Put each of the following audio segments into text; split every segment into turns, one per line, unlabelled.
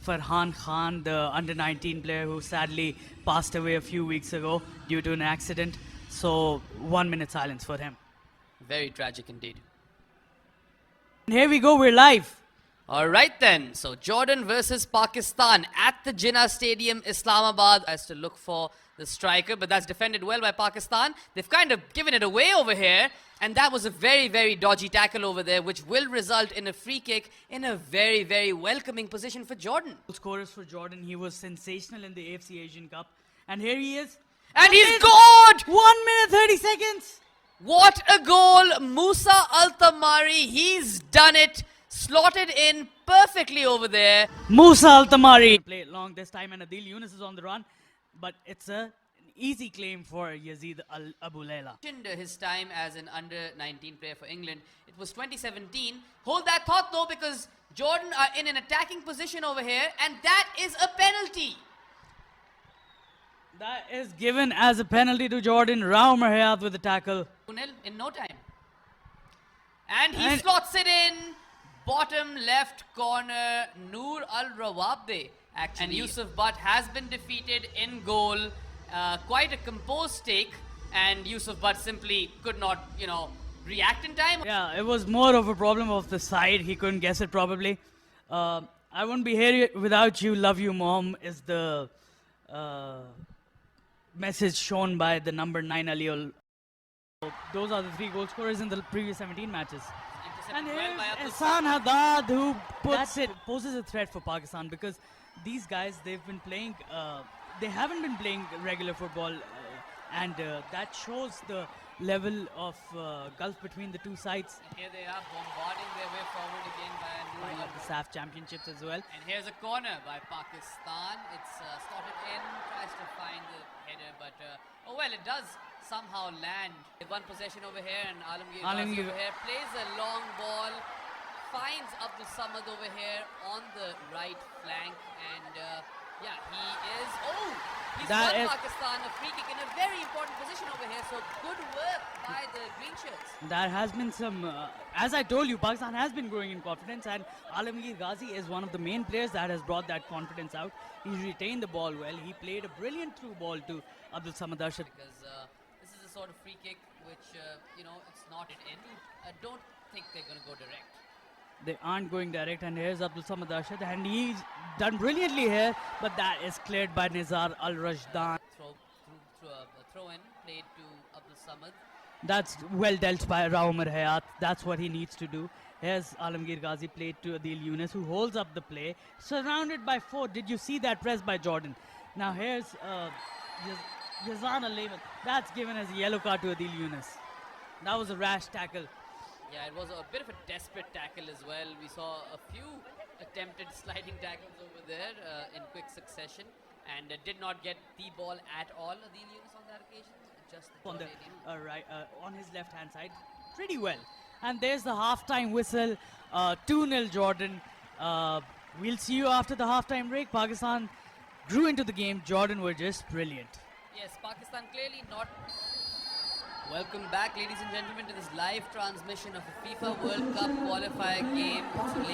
Farhan Khan, the under-19 player who sadly passed away a few weeks ago due to an accident. So 1 minute silence for him.
Very tragic indeed.
And here we go, we're live.
All right then. So Jordan versus Pakistan at the Jinnah Stadium, Islamabad. Has to look for the striker, but that's defended well by Pakistan. They've kind of given it away over here, and that was a very, very dodgy tackle over there, which will result in a free kick in a very, very welcoming position for Jordan.
Scorers for Jordan. He was sensational in the AFC Asian Cup. And here he is.
And he's scored!
1 minute 30 seconds.
What a goal! Musa Al-Tamari, he's done it. Slotted in perfectly over there.
Musa Al-Tamari. Play it long this time, and Adil Yunus is on the run. But it's an easy claim for Yazid Abu Layla.
His time as an under-19 player for England. It was 2017. Hold that thought though, because Jordan are in an attacking position over here, and that is a penalty.
That is given as a penalty to Jordan. Rao Hayat with the tackle.
2-0 in no time. And he slots it in. Bottom left corner, Noor Al-Rawabde. Actually, and Yusuf Butt has been defeated in goal. Quite a composed take, and Yusuf Butt simply could not, react in time.
Yeah, it was more of a problem of the side. He couldn't guess it probably. I wouldn't be here without you. Love you, mom, is the message shown by the number 9 Aliul. Those are the 3 goal scorers in the previous 17 matches. And here's Ehsan Haddad, who poses a threat for Pakistan, because these guys, they've been playing, they haven't been playing regular football, and that shows the level of gulf between the two sides.
And here they are bombarding their way forward again by
the SAF championships as well.
And here's a corner by Pakistan. It's slotted in, tries to find the header, but it does somehow land. One possession over here, and Alamgir over here plays a long ball, finds Abdul Samad over here on the right flank, and he is. He's won Pakistan a free kick in a very important position over here. So good work by the green shirts.
There has been some, as I told you, Pakistan has been growing in confidence, and Alamgir Ghazi is one of the main players that has brought that confidence out. He retained the ball well. He played a brilliant through ball to Abdul Samad Arshad.
Because this is a sort of free kick which, it's not in. I don't think they're going to go direct.
They aren't going direct, and here's Abdul Samad Arshad, and he's done brilliantly here, but that is cleared by Nizar Al-Rashdan.
Throw in, played to Abdul Samad.
That's well dealt by Rao Hayat. That's what he needs to do. Here's Alamgir Ghazi, played to Adil Yunus, who holds up the play, surrounded by 4. Did you see that press by Jordan? Now here's Yazan Al-Layman. That's given as a yellow card to Adil Yunus. That was a rash tackle.
Yeah, it was a bit of a desperate tackle as well. We saw a few attempted sliding tackles over there in quick succession, and did not get the ball at all. Adil Yunus on that occasion, just
on the on his left-hand side, pretty well. And there's the halftime whistle. 2-0 Jordan. We'll see you after the halftime break. Pakistan grew into the game. Jordan were just brilliant.
Yes, Pakistan clearly not. Welcome back, ladies and gentlemen, to this live transmission of the FIFA World Cup qualifier game.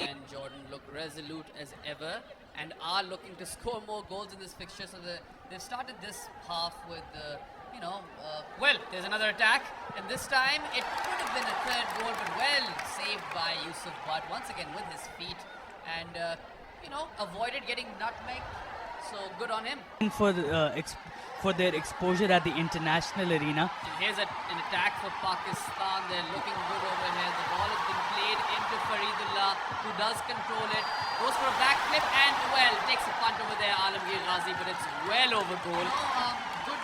And Jordan look resolute as ever and are looking to score more goals in this fixture. So they've started this half with, there's another attack. And this time it could have been a third goal, but well saved by Yusuf Butt once again with his feet. And, avoided getting nutmegged. So good on him.
For their exposure at the international arena.
And here's an attack for Pakistan. They're looking good over here. The ball has been played into Faridullah, who does control it. Goes for a backflip and, takes a punt over there, Alamgir Ghazi, but it's well over goal. Good,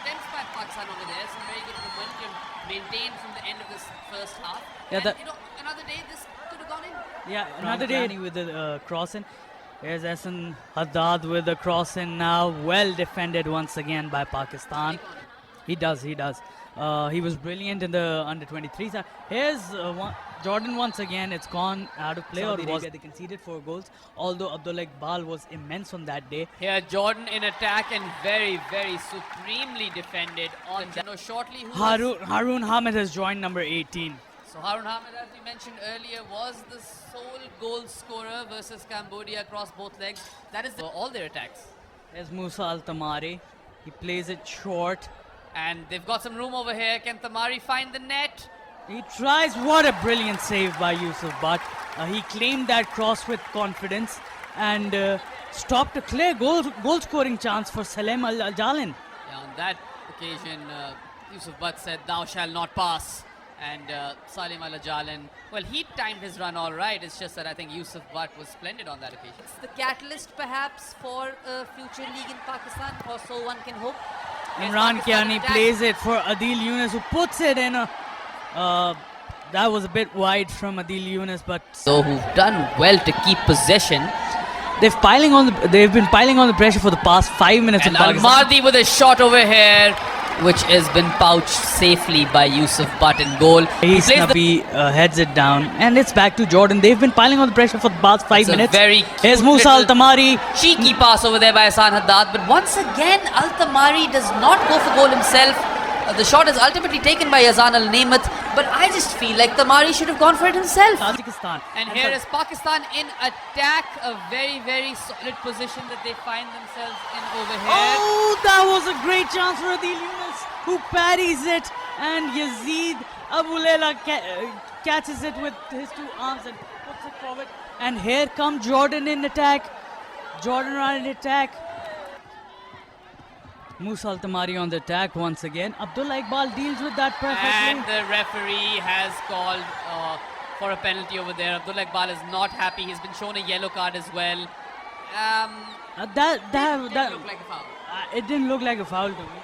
attempts by Pakistan over there. Some very good momentum maintained from the end of this first half. Yeah, and, another day this could have gone in.
Yeah, another day with the cross in. Here's Ehsan Haddad with the cross in now. Well defended once again by Pakistan. He does. He was brilliant in the under-23s. Here's Jordan once again. It's gone out of play. They conceded 4 goals. Although Abdullah Iqbal was immense on that day.
Here Jordan in attack and very, very supremely defended. Shortly,
Haroon Hamid has joined number 18.
So Harun Ahmed, as we mentioned earlier, was the sole goal scorer versus Cambodia across both legs. That is all their attacks.
There's Musa Al-Tamari. He plays it short.
And they've got some room over here. Can Tamari find the net?
He tries. What a brilliant save by Yusuf Butt. He claimed that cross with confidence and stopped a clear goal scoring chance for Salem Al-Jalin.
Yeah, on that occasion, Yusuf Butt said, "Thou shalt not pass." And Salim Al-Jalin, well, he timed his run all right. It's just that I think Yusuf Butt was splendid on that occasion.
It's the catalyst perhaps for a future league in Pakistan, or so one can hope.
Imran Kiani plays it for Adil Yunus, who puts it in that was a bit wide from Adil Yunus, but
So who've done well to keep possession.
they've been piling on the pressure for the past 5 minutes
And
of Pakistan.
Al-Mardi with a shot over here, which has been pouched safely by Yusuf Butt in goal. He plays the
Nabi heads it down, and it's back to Jordan. They've been piling on the pressure for the past 5
It's a
minutes.
very
Here's
cute
Musa
little
Al-Tamari.
cheeky pass over there by Hassan Haddad, but once again Al-Tamari does not go for goal himself. The shot is ultimately taken by Yazan Al-Namath, but I just feel like Tamari should have gone for it himself.
Tajikistan.
And here is Pakistan in attack, a very, very solid position that they find themselves in over here.
Oh, that was a great chance for Adil Yunus, who parries it, and Yazid Abu Layla catches it with his 2 arms and puts it forward. And here comes Jordan in attack. Jordan are in attack. Musa Al-Tamari on the attack once again. Abdullah Iqbal deals with that perfectly.
And the referee has called for a penalty over there. Abdullah Iqbal is not happy. He's been shown a yellow card as well.
That
Didn't look like a foul.
it didn't look like a foul to me.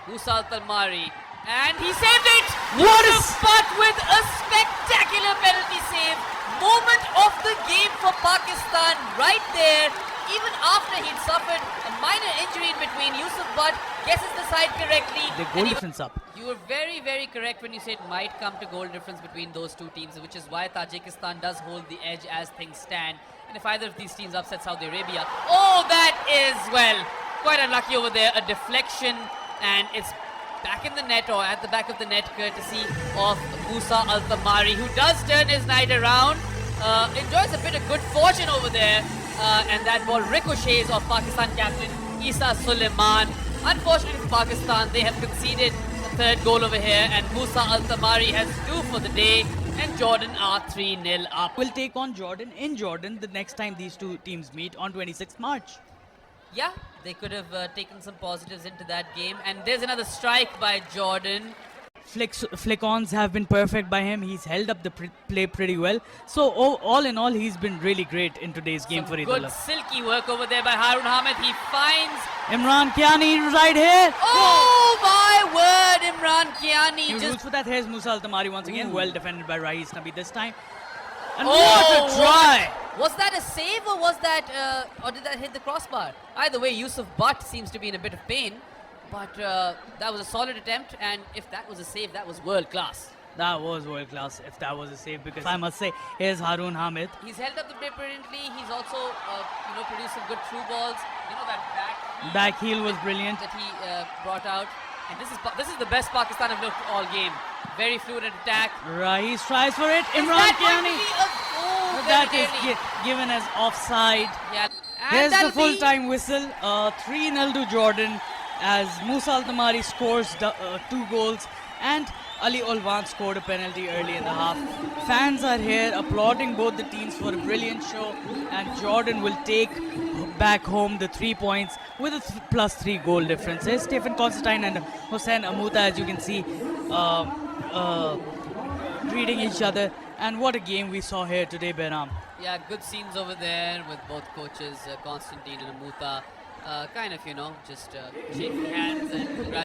Musa Al-Tamari, and he saved it!
What
Yusuf Butt with a spectacular penalty save. Moment of the game for Pakistan right there. Even after he'd suffered a minor injury in between, Yusuf Butt guesses the side correctly.
The
and
goal
he-
difference up.
You were very, very correct when you said it might come to goal difference between those two teams, which is why Tajikistan does hold the edge as things stand. And if either of these teams upset Saudi Arabia, oh, that is, well, quite unlucky over there. A deflection, and it's back in the net, or at the back of the net, courtesy of Musa Al-Tamari, who does turn his night around. Enjoys a bit of good fortune over there. And that ball ricochets off Pakistan captain Isa Suleiman. Unfortunately for Pakistan, they have conceded the 3rd goal over here, and Musa Al-Tamari has 2 for the day, and Jordan are 3-0 up.
Will take on Jordan in Jordan the next time these two teams meet on 26th March.
Yeah, they could have taken some positives into that game, and there's another strike by Jordan.
Flick-ons have been perfect by him. He's held up the play pretty well. So all in all, he's been really great in today's game for
Good
Idullah.
silky work over there by Harun Ahmed. He finds...
Imran Kiani right here.
Oh my word, Imran Kiani
He
just...
rules for that. Here's Musa Al-Tamari once again.
Ooh.
Well defended by Rahis Nabi this time. And
Oh,
what a try!
Was that a save, or was that, or did that hit the crossbar? Either way, Yusuf Butt seems to be in a bit of pain, but that was a solid attempt, and if that was a save, that was world class.
That was world class if that was a save, because I must say, here's Harun Hamid.
He's held up the play brilliantly. He's also, produced some good through balls. You know, that
Back heel was brilliant.
that he brought out. And this is the best Pakistan have looked all game. Very fluid attack.
Rahis tries for it.
Is
Imran
that going
Kiani.
to be a goal?
That
Very
is
nearly.
given as offside.
Yeah. And
Here's the
that'll be-
full-time whistle. 3-0 to Jordan as Musa Al-Tamari scores 2 goals and Ali Olwan scored a penalty early in the half. Fans are here applauding both the teams for a brilliant show, and Jordan will take back home the 3 points with a +3 goal difference. Here's Stephen Constantine and Hossein Amuta, as you can see, greeting each other. And what a game we saw here today, Behram.
Yeah, good scenes over there with both coaches, Constantine and Amuta. Kind of, just shaking hands and congratulating.